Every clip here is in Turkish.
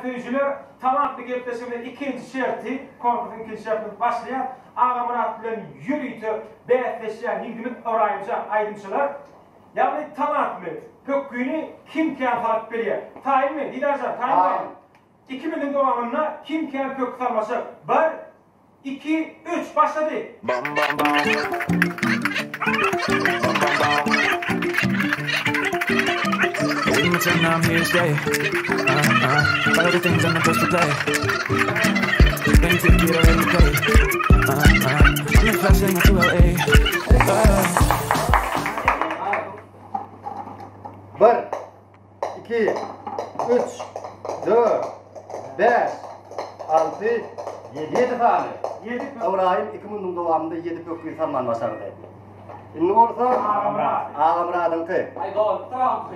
Seyirciler, talantlı gepleşimde ikinci şerti, konkursun ikinci şertini başlayan Ağa Murat bilen yürüytü beyatleşen yigdimiz ayrımçılar. Yani talantlı kökküyünü kim kâr fark beliye? Tayin mi? Didarcan, tayin var. 2000'in devamında kim kâr kök sarması? 1, 2, 3 başladı. Bam bam bam. Waiting my turn, now I'm here to stay. Follow the things I'm not supposed to play. Any ticket I had to pay. I'm the fast thing to LA. 1, 2, 3, 4, 5, 6, 7 tane. 7 Ibrahim 2000'nin devamında 7 köküyü sarman başardı. Şimdi olsa Ağa Murat'ın kı.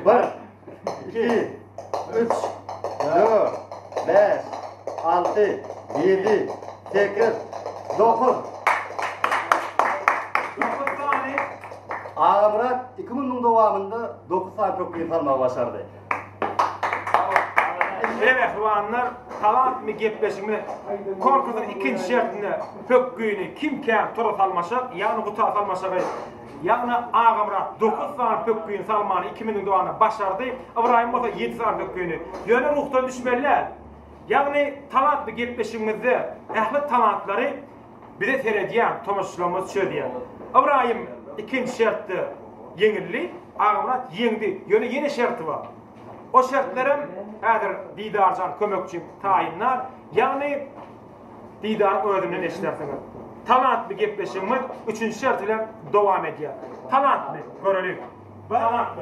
1, 2, 3, 4, 5, 6, 7, 8, 9. 9 tane. Ağa Murat 2000'nin devamında 9 tane köküyü sarman başardı. Evet ruanlar, talant mı gepleşimi konkursun ikinci şertinde pökküyünü kim kâr tora salmaşak, yani bu tora salmaşak yani Ağa Murat 9 tane pökküyünü salmanı 2000'in doğanı başardı. İbrahim olsa 7 tane pökküyünü. Yöne ruhtan düşmeliler. Yani talant mı gepleşimizde ehli talantları bize seyrediyen tomaşçılarımız şöyle diyen. İbrahim ikinci şertte yenildi, Ağa Murat yendi. Yöne yeni şerti var. O şartlarım eğer Didarcan kömekçim tayinler, yani Didar ödümden eşlersiniz. Talantlı gepleşimiz 3. şart ile devam ediyor. Talantlı görelim. Talantlı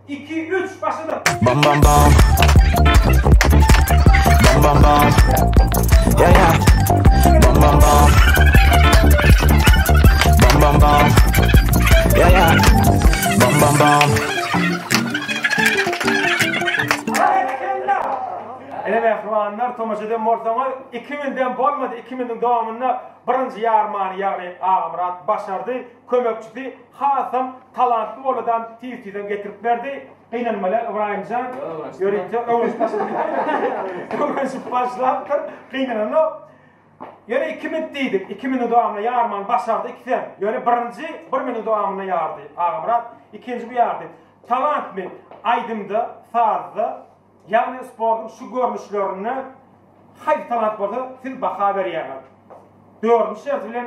1, 2, 3 başladı. Bam bam bam. Bam bam bam. Yeah yeah. Bam bam bam. Bam bam bam. Yeah yeah. Bam bam bam. Evet ruanlar tomaşadan mortama 2000'den olmadı. 2000'in devamında birinci yarmanı yani Ağa Murat başardı. Kömekçisi hasım talantlı oladan tizden getirip verdi. Kıynanmalar İbrahimcan yörünce öğrenci başlattı. Kıynanını yani 2000 dedik. 2000'in devamında yarman başardı. İkiden yani birinci 1000'in devamında yardı Ağa Murat. İkinci bir yardı. Talant mı? Aydımda, sazda yani sporun şu görünüşlerini hayli talant vardı, siz baka veriyemez. 4. şart ile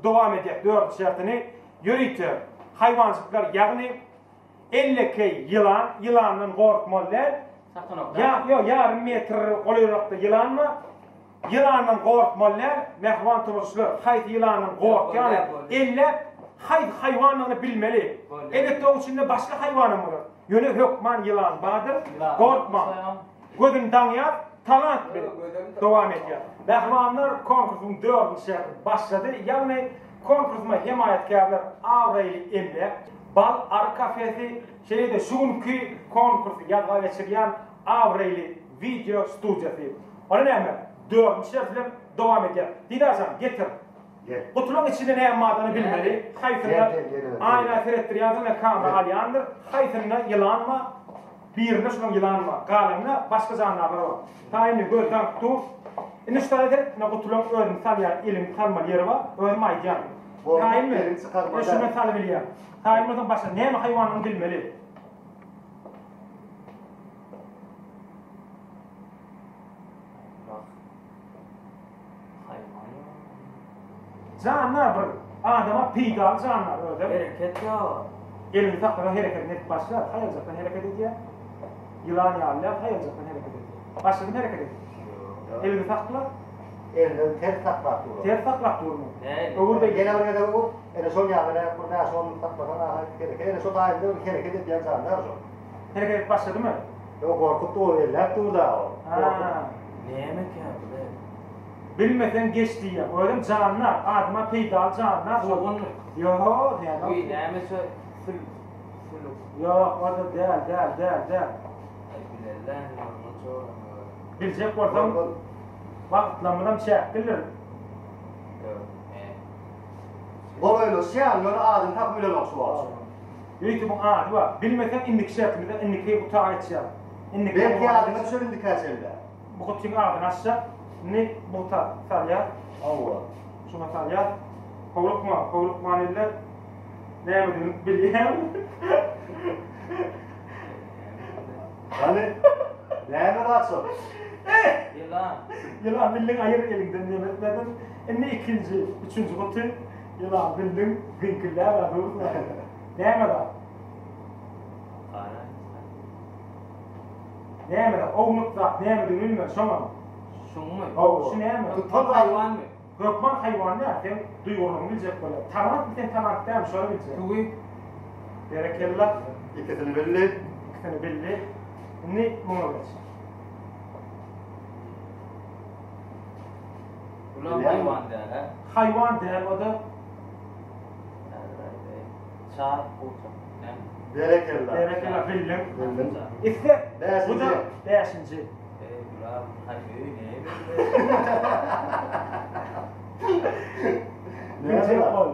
devam edecek. 4. şartını yürütü. Hayvancılıklar yani 50 yılan, yılanın korkmalılar. Yarım metre oluyordu yılan mı? Yılanın korkmalılar, mehvan turuşlar, hayli yılanın kork yani 50 hayvanını bilmeli. Evet o içinde başka hayvanım var. Yönü hükman yılan vardır, korkma. Gözün danyar, talant devam ediyor. Mehvanlar konkursun 4. şart başladı. Yani konkursuma himayetkarlar Avraylı Emre, Bal Arı Kafesi, şeyde şunki konkursu yazığa geçirgen Avraylı Video Stüdyosu. Onun hemen 4. şart ile devam ediyor. Didarcan getir. Kutunun içinde ne yapmadığını bilmeli. Hayfında ayna seyrettir yazın kamera alyandır. Hayfında yılan mı? Birinde şunun yılan mı? Kalemle başka canlılar var. Tayini gözden tutup iniştaradır. Kutunun örüm salyan ilim kalmalı yeri var. Örüm aydiyan. Tayin mi? Şunu salı biliyor. Tayinimizin başka ne mi hayvanını bilmeli. Canlar bir adama peygal canlar öyle. Hareket yok. Elini takladan hareket net başlar. Hayalcaktan hareket ediyor. Yılan yağlar hayalcaktan hareket ediyor. Başladın hareket ediyor. Elini takla. Elini ters taklak durur. Ters taklak durur mu? Öbürde gene oraya da bu. Son yağlara burada son takladan hareket. Son ayında hareket ediyor canlar son. Hareket başladı mı? Yok korkuttu o eller durdu o. Ne yemek yaptı? Bilmeden geçti ya. Öyle canlar, adama peygal canlar. Soğun. Yok yani. Bu ilerime full. Yok orada değil. Bilerler Bilecek oradan vakitlanmadan çektiler. Böyle şiyan yönü adın tak böyle olsun. YouTube'un adı var. Bilmesen indik şartımızda indikeyi bu tağa geçeceğim. İndik. Belki adına söyledik kaçırdı. Bu kutunun ağzını açacak. Ne bu talya? Allah. Şuna talya. Kovluk manille. Ne yapayım bileyim. Hani ne mi rahatsın? Yılan. Yılan bildin ayır elinden yemetmeden. Ne ikinci, üçüncü kutu. Yılan bildin gınkırlar var. Ne yapayım? Kara. Ne yapayım? Oğlukta ne yapayım bilmiyorum. Şuna. Şun mu? O şu ne yapayım? Tutman hayvan mı? Gökman hayvan ne? Sen duygularını bilecek böyle. Tanımak bir tane tanımak değil mi? Şöyle bilecek. Tuğu. Berekeller. İkisini belli. İkisini belli. Ne bunu geç. Ulan hayvan der ha. Hayvan der o da Çağ uçak. Berekeller. berekeller bildim. Bildim. İşte bu da Beşinci. 5. Ulan hayvan ne? Bilecek ol.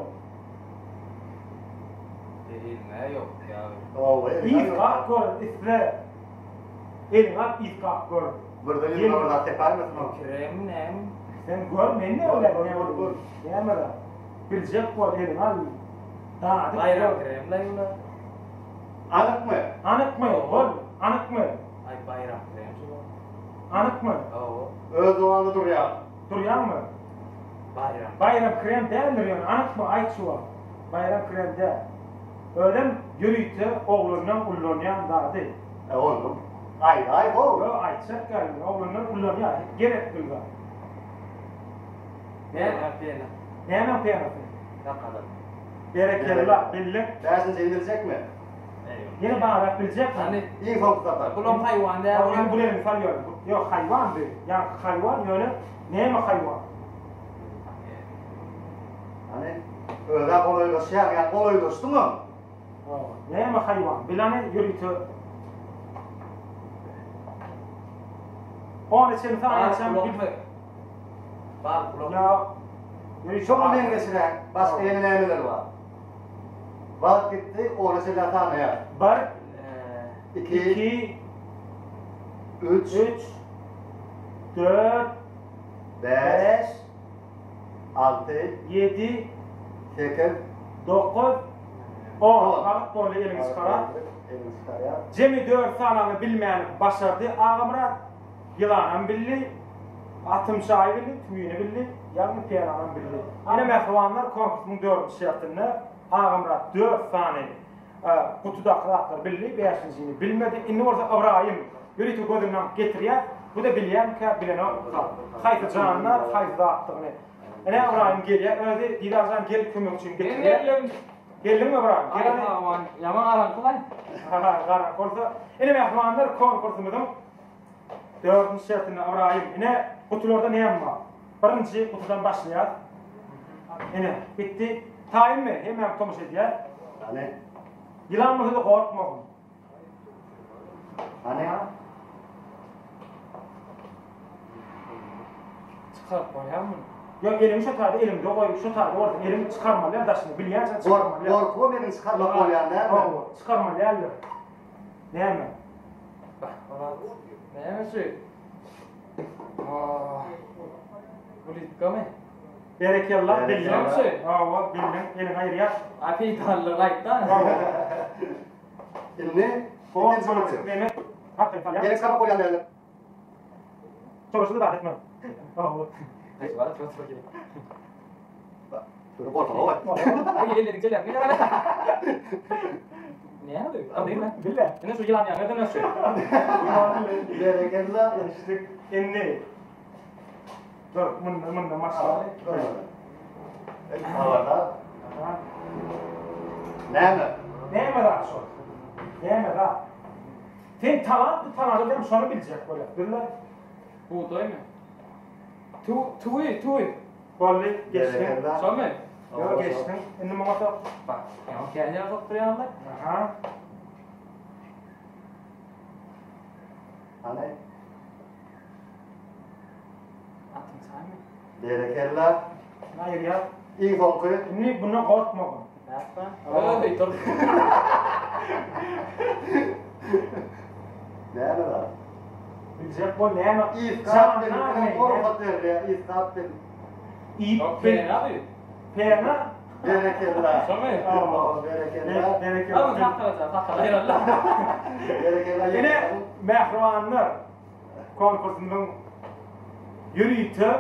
Değil ne yok ya. Allah. İzgah gör. İşte elin at izgah gör. Burada bir orada tepar mısın? Krem ne? Sen görmeyin ne öyle ne Gör. olur. Ne amara. Bilecek ol elin al. Daha Bayram krem la yula. Anık mı? Anık mı? Ol. Anık mı? Ay bayram krem. Anık mı? Oo. Öz doğanı duruyor. Duruyor mu? Bayram. Bayram krem değildir yani. Anık mı? Ay şu var. Bayram krem değil. Öyle yürüyütü oğlundan ullonyan daha değil. Oğlum. Ay o. Yo ayçak geldi. Oğlundan ullonyan. Gerek kılga. Ne yapayım? Ne hemen piyanosu? Ne kadar? Berekella, billik. Dersin indirecek mi? Yine bana rap bilecek mi? Hani İyi korku kapar. kulum hayvan der. Oğlum buraya misal yok. Yok hayvan değil. Yani hayvan yani ne mi hayvan? Hani öyle kolay dostlar ya kolay dostu mu? Ne mi hayvan? Bilane yürütü. Onun için sana açsam Kulum bir... mu? Bak kulum. Ya yürütü. Çok dengesine başka yeni neler var. Vakit gitti orası latana. Bir, 2 iki, 3 üç, dört, 5 beş, 6 yedi, 8 dokuz, on. Kalıp böyle eliniz kara. Eliniz kara. Cemi 4 sananı bilmeyen başardı. Ağamrat yılanın billi, atım şahi billi, tüyünü billi, yanı piyananın billi. Yine mehvanlar konkursunun 4 şartını Ağamrat 4 saniye kutuda kıratlar billi, 5'ini bilmedi. İnni orada İbrahim yürütü gözünden getiriyor. Bu da bilen ki bilene kal. Hayfı canlar, hayfı dağıttığını. Yine İbrahim geliyor, öyle Didazan gel kömür için getiriyor. Geldin mi İbrahim? Ay hayvan. Yaman arankı lan. Qaran olsa, yine mehmanlar konkursumuzun 4. şartını İbrahim. Yine kutularda ne var? Birinci kutudan başlayar. Yine bitti. Tayin mi? Hemen konuş ediyor. Hani Yılanmızı da korkma. hani Çıkart koyar mı? Yok elim şu tarafta, elim de koy, şu tarafta orada elim çıkarmalı ya daşını biliyorsan çıkarmalı ya. korku benim çıkarmak oluyor ne? Oo, çıkarmalı ya. Ne mi? Bak bana. Ne mi şey? Aa. Bu litka mı? Berekallah bilin. Berekallah. Oo, bilin. Elin hayır ya. Api tarla layttan. Şimdi Kovan ikinci sonra kutu. Mehmet. Hakikaten ya. Yeni kapı oluyor ne? Sorusu da etmem. Oo. Neyse bana çok çok iyi. Şunu korkma oğlum. Ay elledik celer. Ne kadar? Ne yapıyor? Al değil mi? Billah. Ne su yılan ya? Ne nasıl? Bereketler. İşte inni. Dur, mında maşallah. Havada. Ne mi? Ne mi daha sor? Ne mi daha? Sen talant dedim sonra bilecek böyle. Billah. Bu doy mu? Tuğu. Vallahi geçtin. Bereketler. Son mu? Yok geçtin. İndi mamata. Bak. Ya kendine sokturuyor lan. Aha. Hani Atın sen mi? bereketler. Hayır ya. İyi korku. Şimdi bundan korkma. Ne yapma? Öyle dur. Ne mi var? Cep bol näme? İstihap benim, korkat verdi, istihap benim. Yok ne abi? Pena. Berekeler. Sormayın. Allah, berekeler. Ama takla eyvallah. Berekeler. Yine Mehribanlar konkursunun yürüyüşü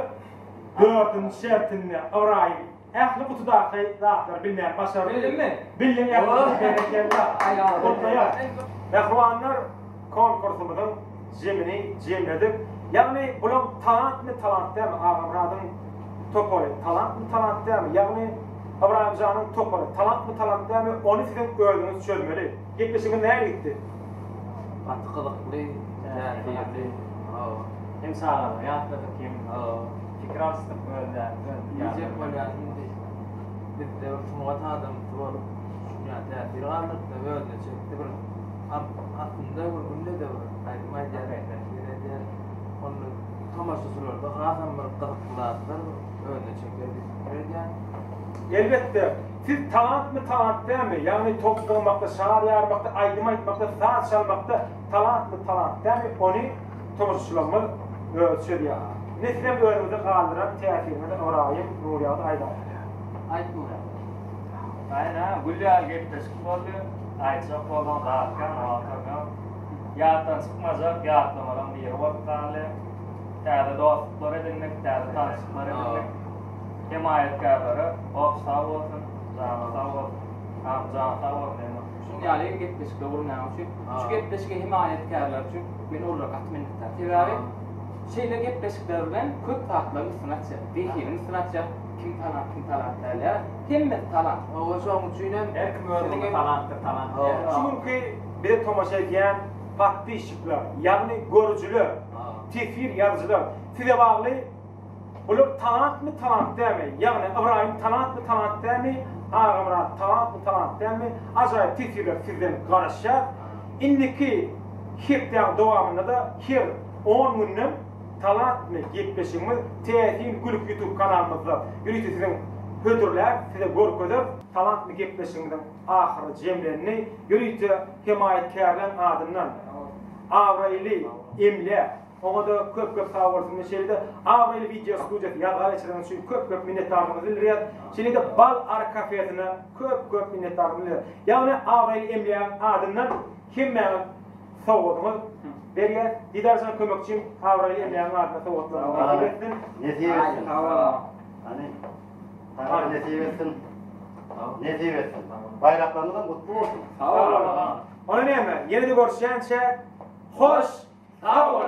4. şertini arayın. Ehli kutudaki dağlar bilmeyen başarılı. Bildin mi? Bildin ehli berekeler. Kutluya. Mehribanlar konkursumuzun jemini jemledik. Yani bulan talant mı talant değil mi? Ağamradın toporu. Talant mı talant değil mi? Yani Abraham Can'ın toporu. Talant mı talant değil mi? Onu sizin gördüğünüz çözmeli. Gitmişsiniz nereye gitti? Atkılıklı, tertipli. Hem sağlam, yatladık hem fikir astık böyle. İyice böyle şimdi biz de şunu atadım, doğru. Şunu tertipli aldık da böyle çekti bir aklımda bir günde de var. Ayrıma geldi. Onu tamaşa sürüyordu. Hasan bir kırıklıklar öyle çekerdik. Elbette. Siz talant mı talant değil mi? Yani top bulmakta, şair yarmakta, aydıma gitmekte, saat çalmakta talant mı talant değil mi? Onu tomuşçulamız ölçür ya. Neslem önümüzde kaldıran teatirinde orayım, Nuriyalı Aydar. Aytmıyor. Aynen, Gülya gittik oldu. Ayçak olan dağıtkan, ağıtkan. Yağıttan çıkmazak, yağıtlamadan bir yere vaktalı. Terde dostlukları edinmek, terde tanışıkları edinmek. Himayetkarları, sağ olsun, canı sağ olsun, canı sağ olsun. Şimdi yani gitmişke vurnamışık. Şu gitmişke himayetkarlar çünkü beni orada katminlikler. Tevari şeyler gitmişlerden köp tatlı sanatçı, değilim sanatçı. Kim talant derler. Kim talant. O zaman üçünden Erkim öldü, talanttır. Çünkü bir tomaşa ediyen farklı işçiler, yani görücüler, tefsir yazıcılar, size bağlı olup talant mı talant değil mi? Yani İbrahim talant mı talant değil mi? Ağamrat talant mı talant değil mi? Acayip tefsirler sizden karışacak. İndiki hepten devamında da her 10 günün talant mı gitmişimiz Tehdin Gülük YouTube kanalımızda yürütü sizin hödürler, size görküdür. Talant mı gitmişimizin ahırı cemlerini yürütü himayetkarların adından Avrayli, Emle, ona da köp sağ olsun şeyde Avrayli video stüdyosu yazar içeren için köp minnettarlığımızı ileriye. Şimdi de bal ar kafesine köp minnettarlığımızı ileriye. Yani Avrayli Emle'nin adından kimmenin soğudumuz veriye didersen kömekçim Avrayli Emle'nin adına soğudumuz. Nesivetsin. Hani nesivetsin. Bayraklarından mutlu olsun. Onu ne mi? Yeni de görüşense hoş sağ olun.